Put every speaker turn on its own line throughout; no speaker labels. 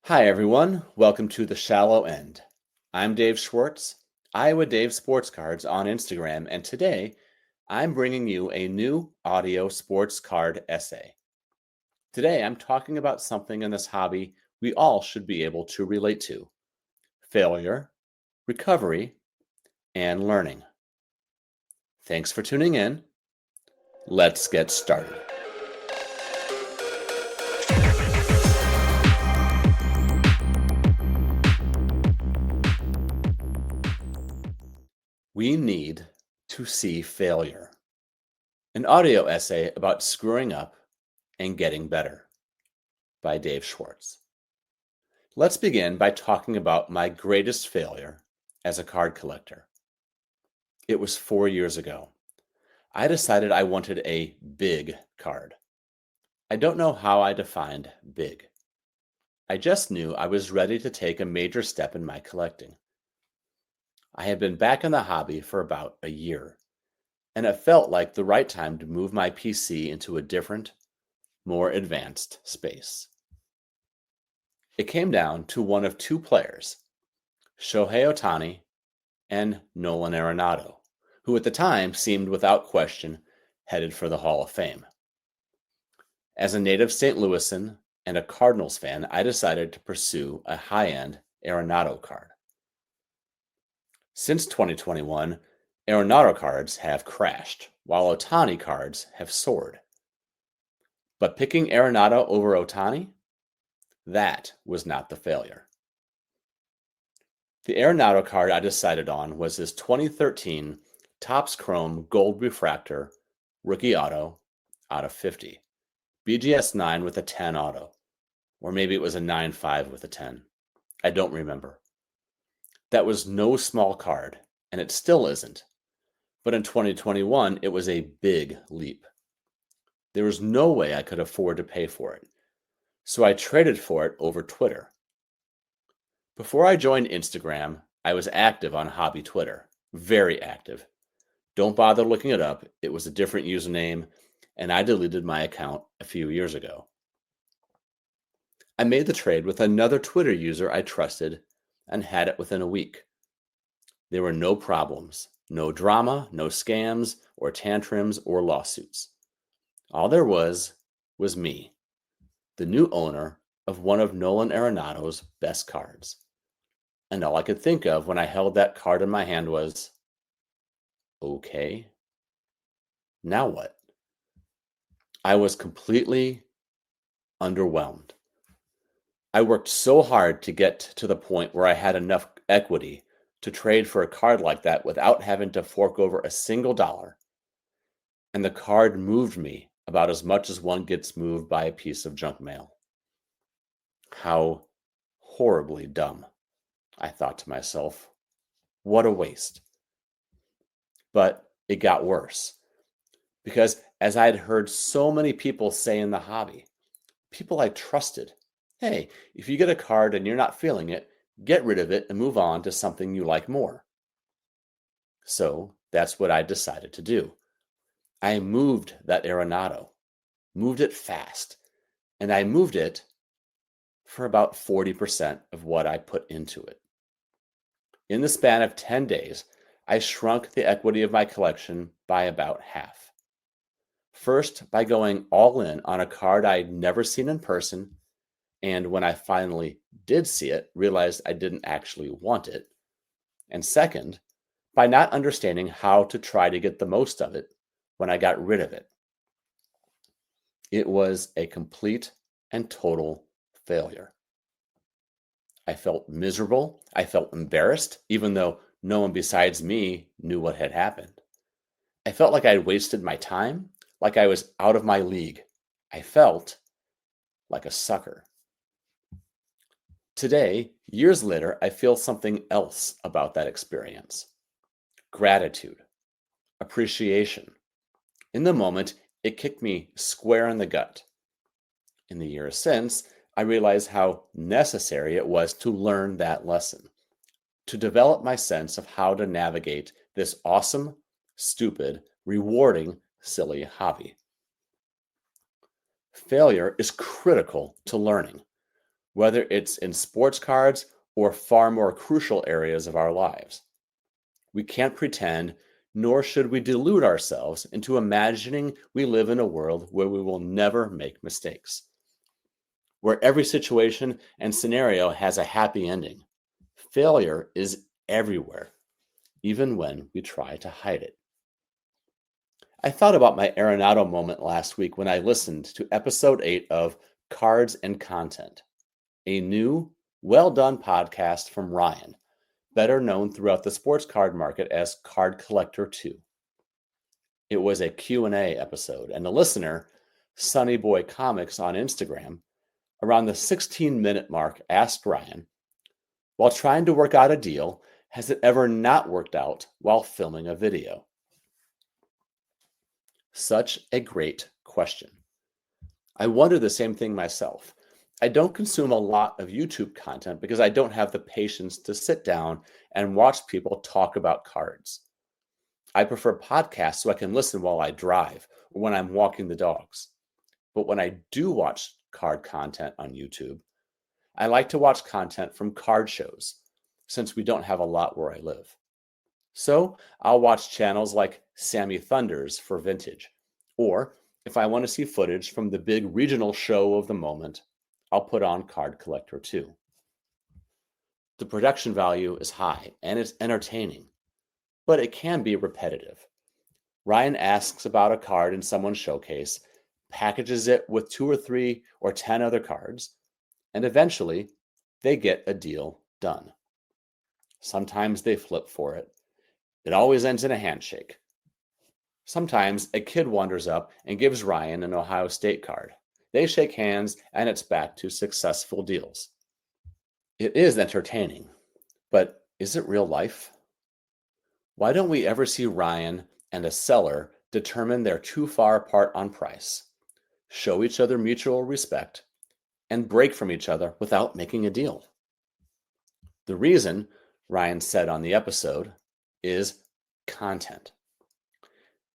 Hi, everyone. Welcome to The Shallow End. I'm Dave Schwartz, Iowa Dave Sports Cards on Instagram, and today I'm bringing you a new audio sports card essay. Today I'm talking about something in this hobby we all should be able to relate to: failure, recovery, and learning. Thanks for tuning in. Let's get started. We need to see failure. An audio essay about screwing up and getting better by Dave Schwartz. Let's begin by talking about my greatest failure as a card collector. It was 4 years ago. I decided I wanted a big card. I don't know how I defined big. I just knew I was ready to take a major step in my collecting. I had been back in the hobby for about a year, and it felt like the right time to move my PC into a different, more advanced space. It came down to one of two players, Shohei Ohtani and Nolan Arenado, who at the time seemed without question headed for the Hall of Fame. As a native St. Louisan and a Cardinals fan, I decided to pursue a high-end Arenado card. Since 2021, Arenado cards have crashed, while Ohtani cards have soared. But picking Arenado over Ohtani? That was not the failure. The Arenado card I decided on was his 2013 Topps Chrome Gold Refractor Rookie Auto out of 50. BGS 9 with a 10 auto. Or maybe it was a 9.5 with a 10. I don't remember. That was no small card, and it still isn't. But in 2021, it was a big leap. There was no way I could afford to pay for it, so I traded for it over Twitter. Before I joined Instagram, I was active on hobby Twitter. Very active. Don't bother looking it up. It was a different username, and I deleted my account a few years ago. I made the trade with another Twitter user I trusted and had it within a week. There were no problems, no drama, no scams or tantrums or lawsuits. All there was me, the new owner of one of Nolan Arenado's best cards. And all I could think of when I held that card in my hand was, okay, now what? I was completely underwhelmed. I worked so hard to get to the point where I had enough equity to trade for a card like that without having to fork over a single dollar. And the card moved me about as much as one gets moved by a piece of junk mail. How horribly dumb, I thought to myself. What a waste. But it got worse. Because as I had heard so many people say in the hobby, people I trusted, hey, if you get a card and you're not feeling it, get rid of it and move on to something you like more. So that's what I decided to do. I moved that Arenado, moved it fast, and I moved it for about 40% of what I put into it. In the span of 10 days, I shrunk the equity of my collection by about half. First, by going all in on a card I'd never seen in person, and when I finally did see it, realized I didn't actually want it. And second, by not understanding how to try to get the most of it when I got rid of it. It was a complete and total failure. I felt miserable. I felt embarrassed, even though no one besides me knew what had happened. I felt like I had wasted my time, like I was out of my league. I felt like a sucker. Today, years later, I feel something else about that experience: gratitude, appreciation. In the moment, it kicked me square in the gut. In the years since, I realized how necessary it was to learn that lesson, to develop my sense of how to navigate this awesome, stupid, rewarding, silly hobby. Failure is critical to learning. whether it's in sports cards or far more crucial areas of our lives. We can't pretend, nor should we delude ourselves into imagining we live in a world where we will never make mistakes, where every situation and scenario has a happy ending. Failure is everywhere, even when we try to hide it. I thought about my Arenado moment last week when I listened to episode 8 of Cards and Content, a new, well done podcast from Ryan, better known throughout the sports card market as Card Collector 2. It was a Q&A episode, and the listener, Sunny Boy Comics on Instagram, around the 16-minute mark asked Ryan, while trying to work out a deal, has it ever not worked out while filming a video? Such a great question. I wonder the same thing myself. I don't consume a lot of YouTube content because I don't have the patience to sit down and watch people talk about cards. I prefer podcasts so I can listen while I drive or when I'm walking the dogs. But when I do watch card content on YouTube, I like to watch content from card shows since we don't have a lot where I live. So I'll watch channels like Sammy Thunders for vintage, or if I want to see footage from the big regional show of the moment, I'll put on Card Collector 2. The production value is high and it's entertaining, but it can be repetitive. Ryan asks about a card in someone's showcase, packages it with 2 or 3 or 10 other cards, and eventually they get a deal done. Sometimes they flip for it. It always ends in a handshake. Sometimes a kid wanders up and gives Ryan an Ohio State card. They shake hands and it's back to successful deals. It is entertaining, but is it real life? Why don't we ever see Ryan and a seller determine they're too far apart on price, show each other mutual respect, and break from each other without making a deal? The reason, Ryan said on the episode, is content.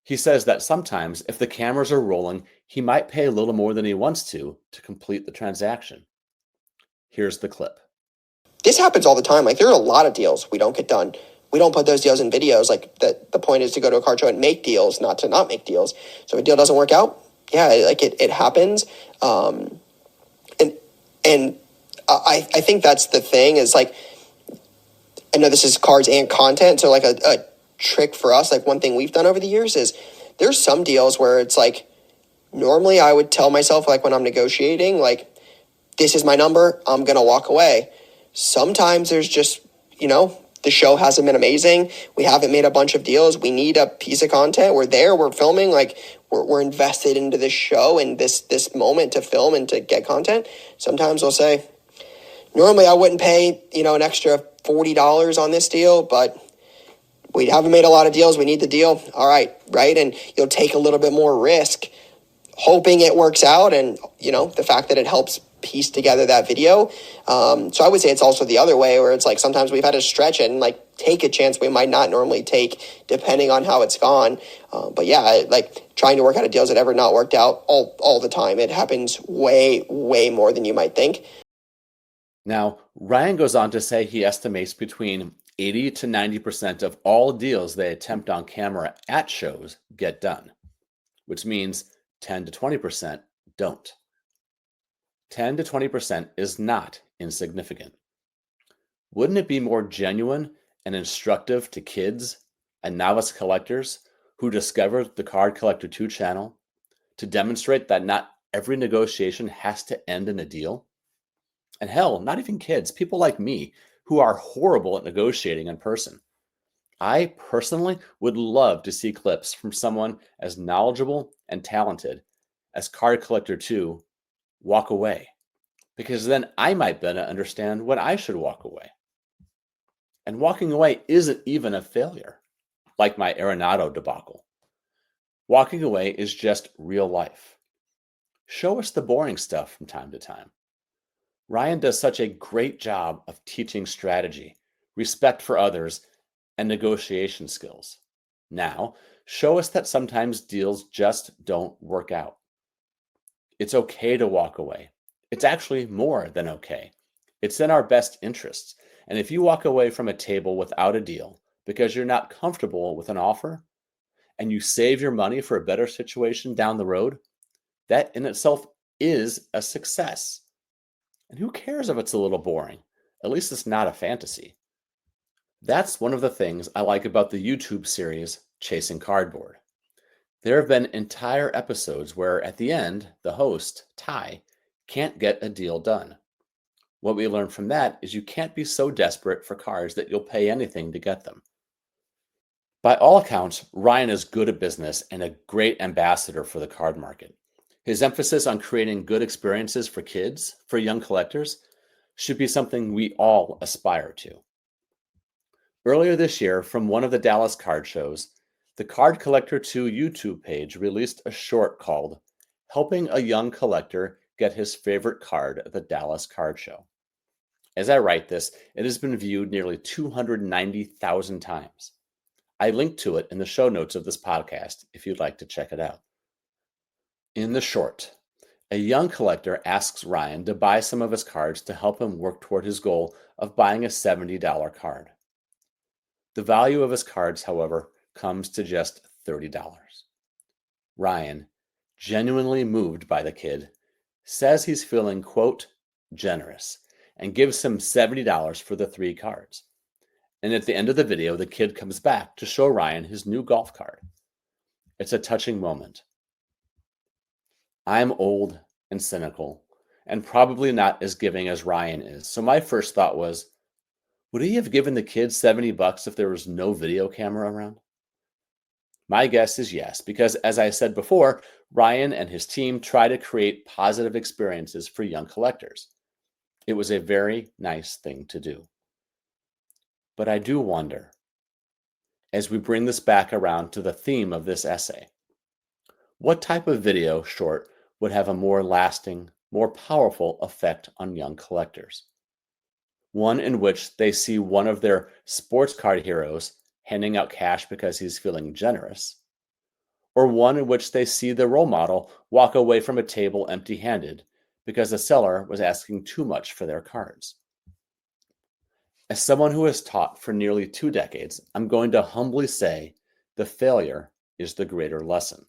He says that sometimes if the cameras are rolling, he might pay a little more than he wants to complete the transaction. Here's the clip.
This happens all the time. Like, there are a lot of deals we don't get done. We don't put those deals in videos. Like, the point is to go to a card show and make deals, not to not make deals. So if a deal doesn't work out, yeah, like it happens. And I think that's the thing is, like, I know this is cards and content. So like a trick for us, like one thing we've done over the years is there's some deals where it's like, normally I would tell myself, like when I'm negotiating, like, this is my number, I'm going to walk away. Sometimes there's just, the show hasn't been amazing. We haven't made a bunch of deals. We need a piece of content. We're there, we're filming, like we're invested into this show and this moment to film and to get content. Sometimes we'll say, normally I wouldn't pay, an extra $40 on this deal, but we haven't made a lot of deals. We need the deal. All right. Right. And you'll take a little bit more risk, hoping it works out. And, the fact that it helps piece together that video. So I would say it's also the other way where it's like, sometimes we've had to stretch it and like take a chance we might not normally take depending on how it's gone. But yeah, like trying to work out a deals that ever not worked out all the time. It happens way, way more than you might think.
Now, Ryan goes on to say he estimates between 80 to 90% of all deals they attempt on camera at shows get done, which means 10 to 20% don't. 10 to 20% is not insignificant. Wouldn't it be more genuine and instructive to kids and novice collectors who discovered the Card Collector 2 channel to demonstrate that not every negotiation has to end in a deal? And hell, not even kids, people like me who are horrible at negotiating in person. I personally would love to see clips from someone as knowledgeable and talented as Card Collector 2 walk away, because then I might better understand when I should walk away. And walking away isn't even a failure, like my Arenado debacle. Walking away is just real life. Show us the boring stuff from time to time. Ryan does such a great job of teaching strategy, respect for others, and negotiation skills. Now, show us that sometimes deals just don't work out. It's okay to walk away. It's actually more than okay. It's in our best interests. And if you walk away from a table without a deal because you're not comfortable with an offer and you save your money for a better situation down the road, that in itself is a success. And who cares if it's a little boring? At least it's not a fantasy. That's one of the things I like about the YouTube series Chasing Cardboard. There have been entire episodes where at the end, the host, Ty, can't get a deal done. What we learn from that is you can't be so desperate for cards that you'll pay anything to get them. By all accounts, Ryan is good at business and a great ambassador for the card market. His emphasis on creating good experiences for kids, for young collectors, should be something we all aspire to. Earlier this year, from one of the Dallas card shows, the Card Collector 2 YouTube page released a short called Helping a Young Collector Get His Favorite Card at the Dallas Card Show. As I write this, it has been viewed nearly 290,000 times. I linked to it in the show notes of this podcast if you'd like to check it out. In the short, a young collector asks Ryan to buy some of his cards to help him work toward his goal of buying a $70 card. The value of his cards, however, comes to just $30. Ryan, genuinely moved by the kid, says he's feeling, quote, generous, and gives him $70 for the 3 cards. And at the end of the video, the kid comes back to show Ryan his new golf card. It's a touching moment. I'm old and cynical, and probably not as giving as Ryan is. So my first thought was, would he have given the kid $70 if there was no video camera around? My guess is yes, because as I said before, Ryan and his team try to create positive experiences for young collectors. It was a very nice thing to do. But I do wonder, as we bring this back around to the theme of this essay, what type of video short would have a more lasting, more powerful effect on young collectors? One in which they see one of their sports card heroes handing out cash because he's feeling generous, or one in which they see the role model walk away from a table empty-handed because the seller was asking too much for their cards. As someone who has taught for nearly 2 decades, I'm going to humbly say the failure is the greater lesson.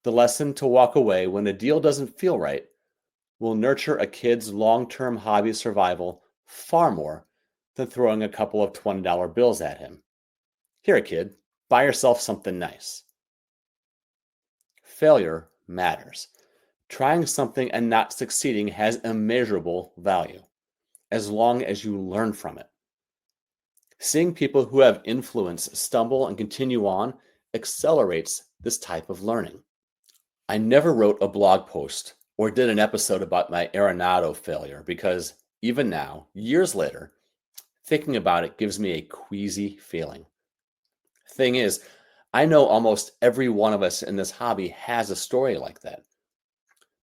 The lesson to walk away when a deal doesn't feel right will nurture a kid's long-term hobby survival far more than throwing a couple of $20 bills at him. Here, kid, buy yourself something nice. Failure matters. Trying something and not succeeding has immeasurable value, as long as you learn from it. Seeing people who have influence stumble and continue on accelerates this type of learning. I never wrote a blog post or did an episode about my Arenado failure because even now, years later, thinking about it gives me a queasy feeling. Thing is, I know almost every one of us in this hobby has a story like that.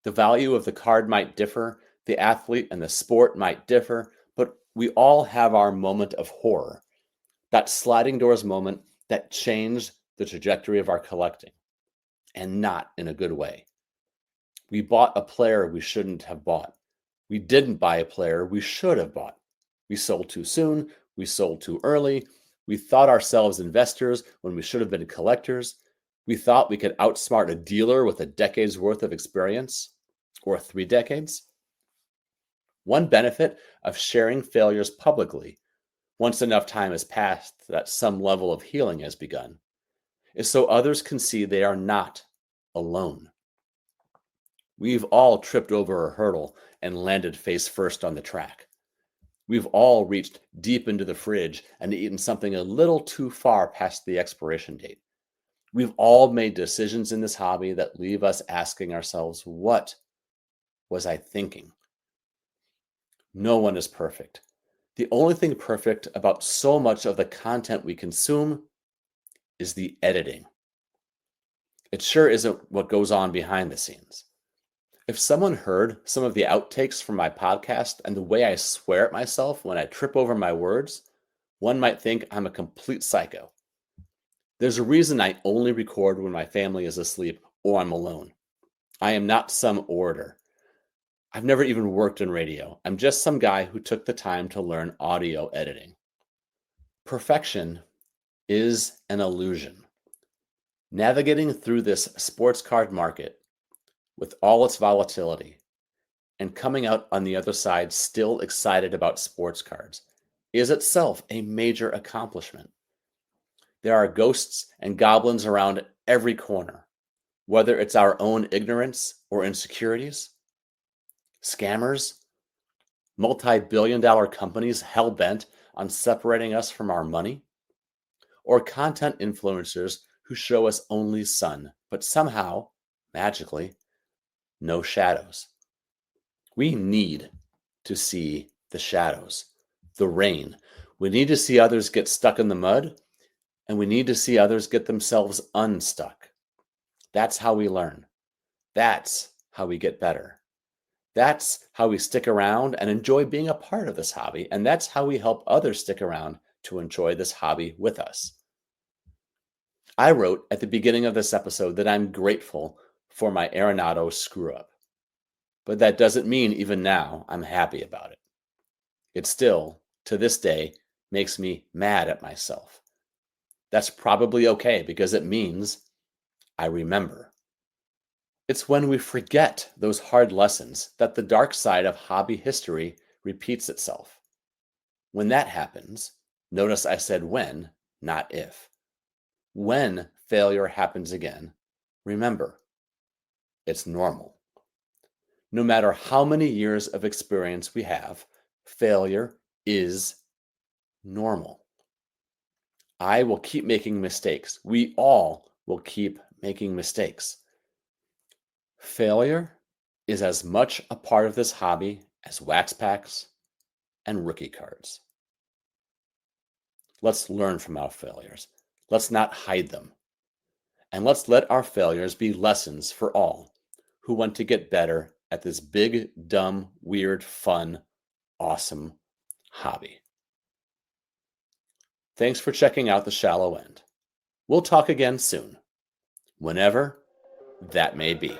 The value of the card might differ, the athlete and the sport might differ, but we all have our moment of horror, that sliding doors moment that changed the trajectory of our collecting, and not in a good way. We bought a player we shouldn't have bought. We didn't buy a player we should have bought. We sold too soon. We sold too early. We thought ourselves investors when we should have been collectors. We thought we could outsmart a dealer with a decade's worth of experience, or 3 decades. One benefit of sharing failures publicly, once enough time has passed that some level of healing has begun, is so others can see they are not alone. We've all tripped over a hurdle and landed face first on the track. We've all reached deep into the fridge and eaten something a little too far past the expiration date. We've all made decisions in this hobby that leave us asking ourselves, what was I thinking? No one is perfect. The only thing perfect about so much of the content we consume is the editing. It sure isn't what goes on behind the scenes. If someone heard some of the outtakes from my podcast and the way I swear at myself when I trip over my words, one might think I'm a complete psycho. There's a reason I only record when my family is asleep or I'm alone. I am not some orator. I've never even worked in radio. I'm just some guy who took the time to learn audio editing. Perfection is an illusion. Navigating through this sports card market with all its volatility and coming out on the other side still excited about sports cards is itself a major accomplishment. There are ghosts and goblins around every corner, whether it's our own ignorance or insecurities, scammers, multi-billion-dollar companies hell-bent on separating us from our money, or content influencers who show us only sun, but somehow, magically, no shadows. We need to see the shadows, the rain. We need to see others get stuck in the mud, and we need to see others get themselves unstuck. That's how we learn. That's how we get better. That's how we stick around and enjoy being a part of this hobby, and that's how we help others stick around to enjoy this hobby with us. I wrote at the beginning of this episode that I'm grateful for my Arenado screw-up, but that doesn't mean even now I'm happy about it. It still, to this day, makes me mad at myself. That's probably okay because it means I remember. It's when we forget those hard lessons that the dark side of hobby history repeats itself. When that happens, notice I said when, not if. When failure happens again, remember, it's normal. No matter how many years of experience we have, failure is normal. I will keep making mistakes. We all will keep making mistakes. Failure is as much a part of this hobby as wax packs and rookie cards. Let's learn from our failures. Let's not hide them. And let's let our failures be lessons for all who want to get better at this big, dumb, weird, fun, awesome hobby. Thanks for checking out The Shallow End. We'll talk again soon, whenever that may be.